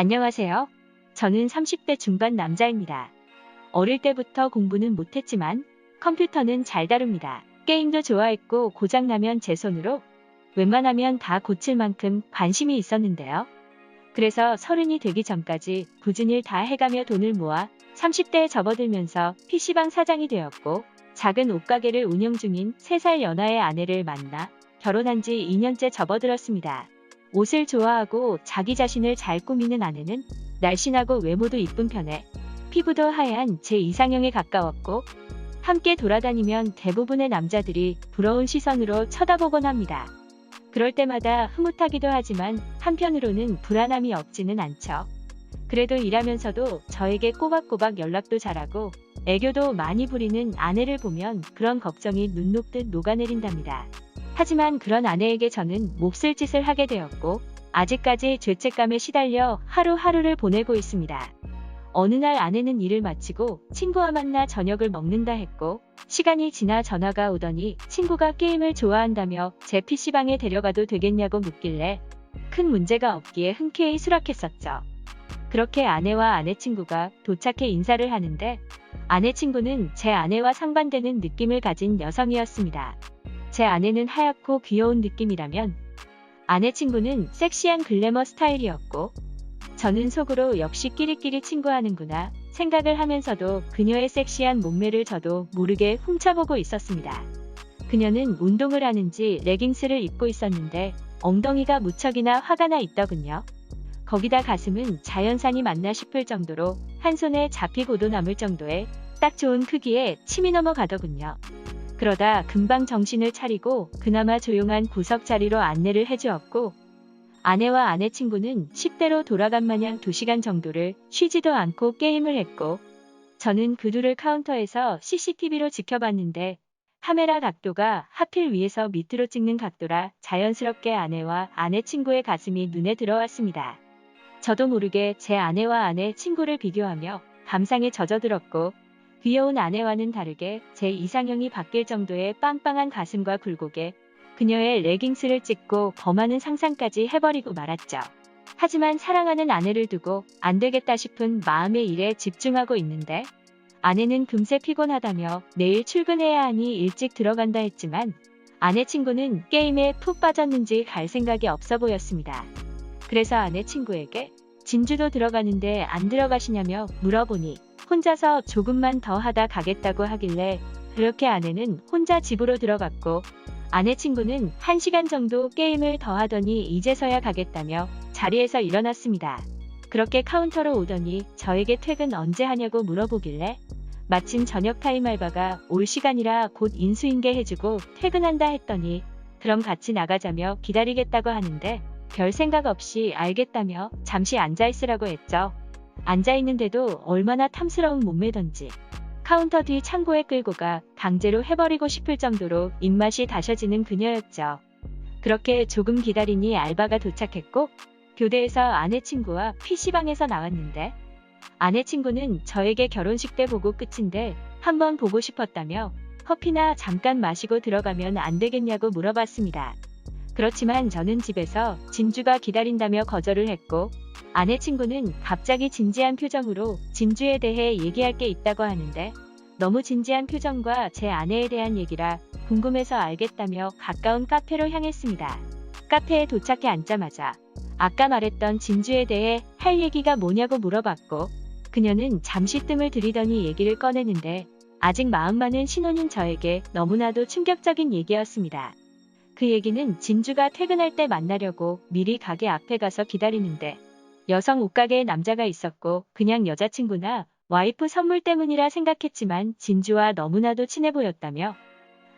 안녕하세요. 저는 30대 중반 남자입니다. 어릴 때부터 공부는 못했지만 컴퓨터는 잘 다룹니다. 게임도 좋아했고 고장나면 제 손으로 웬만하면 다 고칠 만큼 관심이 있었는데요. 그래서 30이 되기 전까지 부진일 다 해가며 돈을 모아 30대에 접어들면서 PC방 사장이 되었고, 작은 옷가게를 운영 중인 3살 연하의 아내를 만나 결혼한 지 2년째 접어들었습니다. 옷을 좋아하고 자기 자신을 잘 꾸미는 아내는 날씬하고 외모도 이쁜 편에 피부도 하얀 제 이상형에 가까웠고, 함께 돌아다니면 대부분의 남자들이 부러운 시선으로 쳐다보곤 합니다. 그럴 때마다 흐뭇하기도 하지만 한편으로는 불안함이 없지는 않죠. 그래도 일하면서도 저에게 꼬박꼬박 연락도 잘하고 애교도 많이 부리는 아내를 보면 그런 걱정이 눈 녹듯 녹아내린답니다. 하지만 그런 아내에게 저는 몹쓸 짓을 하게 되었고, 아직까지 죄책감에 시달려 하루하루를 보내고 있습니다. 어느 날 아내는 일을 마치고 친구와 만나 저녁을 먹는다 했고, 시간이 지나 전화가 오더니 친구가 게임을 좋아한다며 제 PC방에 데려가도 되겠냐고 묻길래 큰 문제가 없기에 흔쾌히 수락했었죠. 그렇게 아내와 아내 친구가 도착해 인사를 하는데, 아내 친구는 제 아내와 상반되는 느낌을 가진 여성이었습니다. 제 아내는 하얗고 귀여운 느낌이라면 아내 친구는 섹시한 글래머 스타일이었고, 저는 속으로 역시 끼리끼리 친구하는구나 생각을 하면서도 그녀의 섹시한 몸매를 저도 모르게 훔쳐보고 있었습니다. 그녀는 운동을 하는지 레깅스를 입고 있었는데 엉덩이가 무척이나 화가 나 있더군요. 거기다 가슴은 자연산이 맞나 싶을 정도로 한 손에 잡히고도 남을 정도의 딱 좋은 크기에 침이 넘어가더군요. 그러다 금방 정신을 차리고 그나마 조용한 구석 자리로 안내를 해주었고, 아내와 아내 친구는 10대로 돌아간 마냥 2시간 정도를 쉬지도 않고 게임을 했고, 저는 그 둘을 카운터에서 CCTV로 지켜봤는데 카메라 각도가 하필 위에서 밑으로 찍는 각도라 자연스럽게 아내와 아내 친구의 가슴이 눈에 들어왔습니다. 저도 모르게 제 아내와 아내 친구를 비교하며 감상에 젖어들었고, 귀여운 아내와는 다르게 제 이상형이 바뀔 정도의 빵빵한 가슴과 굴곡에 그녀의 레깅스를 찍고 범하는 상상까지 해버리고 말았죠. 하지만 사랑하는 아내를 두고 안 되겠다 싶은 마음의 일에 집중하고 있는데, 아내는 금세 피곤하다며 내일 출근해야 하니 일찍 들어간다 했지만 아내 친구는 게임에 푹 빠졌는지 갈 생각이 없어 보였습니다. 그래서 아내 친구에게 진주도 들어가는데 안 들어가시냐며 물어보니 혼자서 조금만 더 하다 가겠다고 하길래, 그렇게 아내는 혼자 집으로 들어갔고, 아내 친구는 1시간 정도 게임을 더 하더니 이제서야 가겠다며 자리에서 일어났습니다. 그렇게 카운터로 오더니 저에게 퇴근 언제 하냐고 물어보길래 마침 저녁 타임 알바가 올 시간이라 곧 인수인계 해주고 퇴근한다 했더니 그럼 같이 나가자며 기다리겠다고 하는데, 별 생각 없이 알겠다며 잠시 앉아있으라고 했죠. 앉아있는데도 얼마나 탐스러운 몸매던지 카운터 뒤 창고에 끌고 가 강제로 해버리고 싶을 정도로 입맛이 다셔지는 그녀였죠. 그렇게 조금 기다리니 알바가 도착했고, 교대에서 아내 친구와 PC방에서 나왔는데, 아내 친구는 저에게 결혼식 때 보고 끝인데 한번 보고 싶었다며 커피나 잠깐 마시고 들어가면 안 되겠냐고 물어봤습니다. 그렇지만 저는 집에서 진주가 기다린다며 거절을 했고, 아내 친구는 갑자기 진지한 표정으로 진주에 대해 얘기할 게 있다고 하는데, 너무 진지한 표정과 제 아내에 대한 얘기라 궁금해서 알겠다며 가까운 카페로 향했습니다. 카페에 도착해 앉자마자 아까 말했던 진주에 대해 할 얘기가 뭐냐고 물어봤고, 그녀는 잠시 뜸을 들이더니 얘기를 꺼내는데 아직 마음 많은 신혼인 저에게 너무나도 충격적인 얘기였습니다. 그 얘기는 진주가 퇴근할 때 만나려고 미리 가게 앞에 가서 기다리는데 여성 옷가게에 남자가 있었고 그냥 여자친구나 와이프 선물 때문이라 생각했지만 진주와 너무나도 친해 보였다며,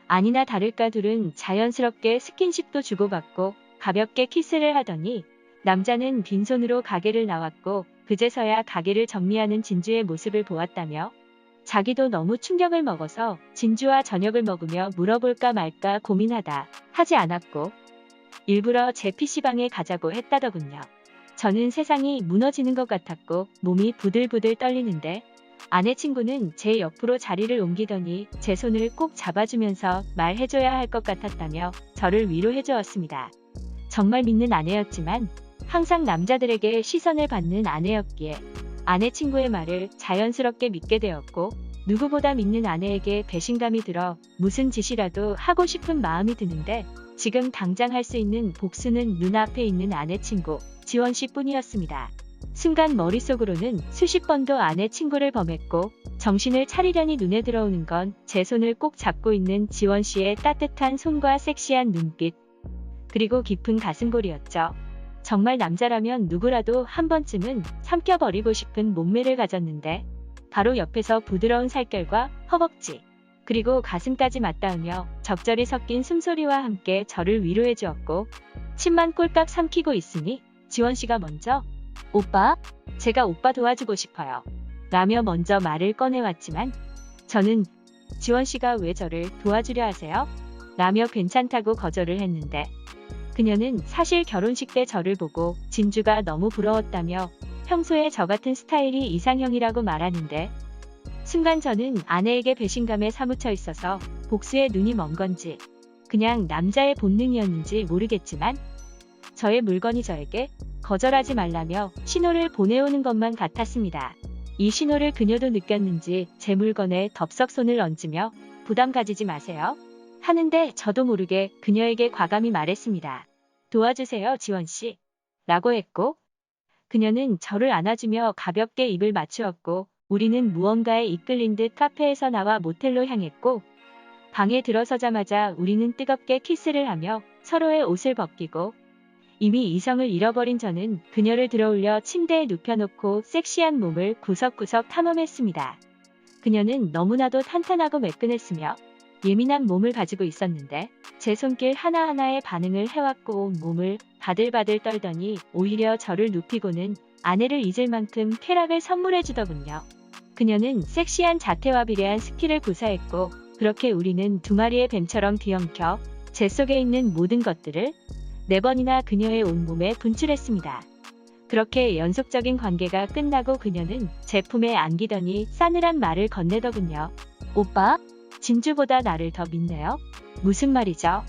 아니나 다를까 둘은 자연스럽게 스킨십도 주고받고 가볍게 키스를 하더니 남자는 빈손으로 가게를 나왔고 그제서야 가게를 정리하는 진주의 모습을 보았다며, 자기도 너무 충격을 먹어서 진주와 저녁을 먹으며 물어볼까 말까 고민하다 하지 않았고 일부러 제 PC방에 가자고 했다더군요. 저는 세상이 무너지는 것 같았고 몸이 부들부들 떨리는데, 아내 친구는 제 옆으로 자리를 옮기더니 제 손을 꼭 잡아주면서 말해줘야 할 것 같았다며 저를 위로해주었습니다. 정말 믿는 아내였지만 항상 남자들에게 시선을 받는 아내였기에 아내 친구의 말을 자연스럽게 믿게 되었고, 누구보다 믿는 아내에게 배신감이 들어 무슨 짓이라도 하고 싶은 마음이 드는데, 지금 당장 할 수 있는 복수는 눈앞에 있는 아내 친구 지원 씨 뿐이었습니다. 순간 머릿속으로는 수십 번도 아내 친구를 범했고, 정신을 차리려니 눈에 들어오는 건 제 손을 꼭 잡고 있는 지원 씨의 따뜻한 손과 섹시한 눈빛, 그리고 깊은 가슴골이었죠. 정말 남자라면 누구라도 한 번쯤은 삼켜버리고 싶은 몸매를 가졌는데, 바로 옆에서 부드러운 살결과 허벅지, 그리고 가슴까지 맞닿으며 적절히 섞인 숨소리와 함께 저를 위로해 주었고, 침만 꼴깍 삼키고 있으니 지원 씨가 먼저 "오빠, 제가 오빠 도와주고 싶어요" 라며 먼저 말을 꺼내왔지만, 저는 "지원 씨가 왜 저를 도와주려 하세요?" 라며 괜찮다고 거절을 했는데, 그녀는 사실 결혼식 때 저를 보고 진주가 너무 부러웠다며 평소에 저 같은 스타일이 이상형이라고 말하는데, 순간 저는 아내에게 배신감에 사무쳐 있어서 복수에 눈이 먼 건지 그냥 남자의 본능이었는지 모르겠지만, 저의 물건이 저에게 거절하지 말라며 신호를 보내오는 것만 같았습니다. 이 신호를 그녀도 느꼈는지 제 물건에 덥석 손을 얹으며 "부담 가지지 마세요" 하는데, 저도 모르게 그녀에게 과감히 말했습니다. "도와주세요, 지원 씨" 라고 했고, 그녀는 저를 안아주며 가볍게 입을 맞추었고, 우리는 무언가에 이끌린 듯 카페에서 나와 모텔로 향했고, 방에 들어서자마자 우리는 뜨겁게 키스를 하며 서로의 옷을 벗기고, 이미 이성을 잃어버린 저는 그녀를 들어올려 침대에 눕혀놓고 섹시한 몸을 구석구석 탐험했습니다. 그녀는 너무나도 탄탄하고 매끈했으며 예민한 몸을 가지고 있었는데, 제 손길 하나하나에 반응을 해왔고 몸을 바들바들 떨더니 오히려 저를 눕히고는 아내를 잊을 만큼 쾌락을 선물해주더군요. 그녀는 섹시한 자태와 비례한 스킬을 구사했고, 그렇게 우리는 두 마리의 뱀처럼 뒤엉켜 제 속에 있는 모든 것들을 4번이나 그녀의 온몸에 분출했습니다. 그렇게 연속적인 관계가 끝나고 그녀는 제 품에 안기더니 싸늘한 말을 건네더군요. "오빠, 진주보다 나를 더 믿네요?" 무슨 말이죠?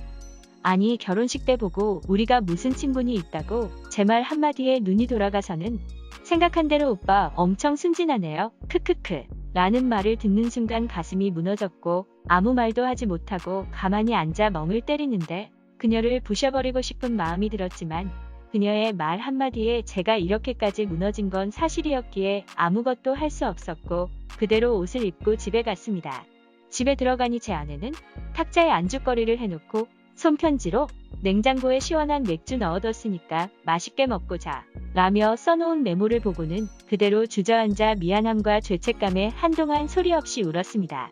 아니, 결혼식 때 보고 우리가 무슨 친분이 있다고 제 말 한마디에 눈이 돌아가서는 "생각한 대로 오빠 엄청 순진하네요. 크크크" 라는 말을 듣는 순간 가슴이 무너졌고, 아무 말도 하지 못하고 가만히 앉아 멍을 때리는데, 그녀를 부셔버리고 싶은 마음이 들었지만, 그녀의 말 한마디에 제가 이렇게까지 무너진 건 사실이었기에 아무것도 할 수 없었고, 그대로 옷을 입고 집에 갔습니다. 집에 들어가니 제 아내는 탁자에 안주거리를 해놓고 손편지로 "냉장고에 시원한 맥주 넣어뒀으니까 맛있게 먹고 자" 라며 써놓은 메모를 보고는 그대로 주저앉아 미안함과 죄책감에 한동안 소리 없이 울었습니다.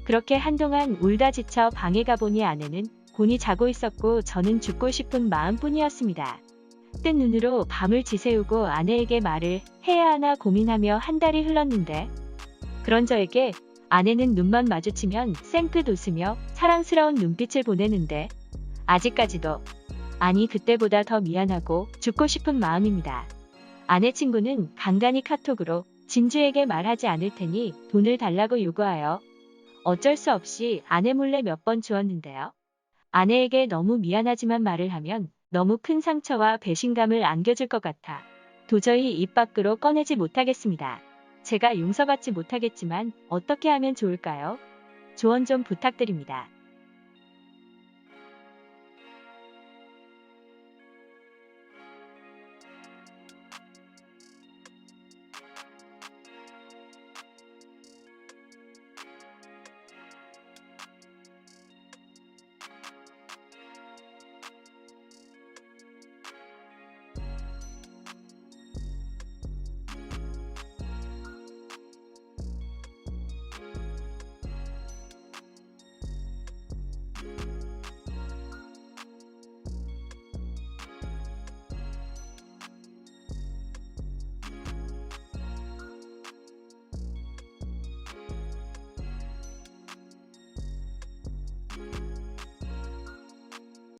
그렇게 한동안 울다 지쳐 방에 가보니 아내는 곤히 자고 있었고, 저는 죽고 싶은 마음뿐이었습니다. 뜬 눈으로 밤을 지새우고 아내에게 말을 해야 하나 고민하며 한 달이 흘렀는데, 그런 저에게 아내는 눈만 마주치면 쌩긋 웃으며 사랑스러운 눈빛을 보내는데, 아직까지도, 아니 그때보다 더 미안하고 죽고 싶은 마음입니다. 아내 친구는 간간히 카톡으로 진주에게 말하지 않을 테니 돈을 달라고 요구하여 어쩔 수 없이 아내 몰래 몇 번 주었는데요. 아내에게 너무 미안하지만 말을 하면 너무 큰 상처와 배신감을 안겨줄 것 같아 도저히 입 밖으로 꺼내지 못하겠습니다. 제가 용서받지 못하겠지만 어떻게 하면 좋을까요? 조언 좀 부탁드립니다.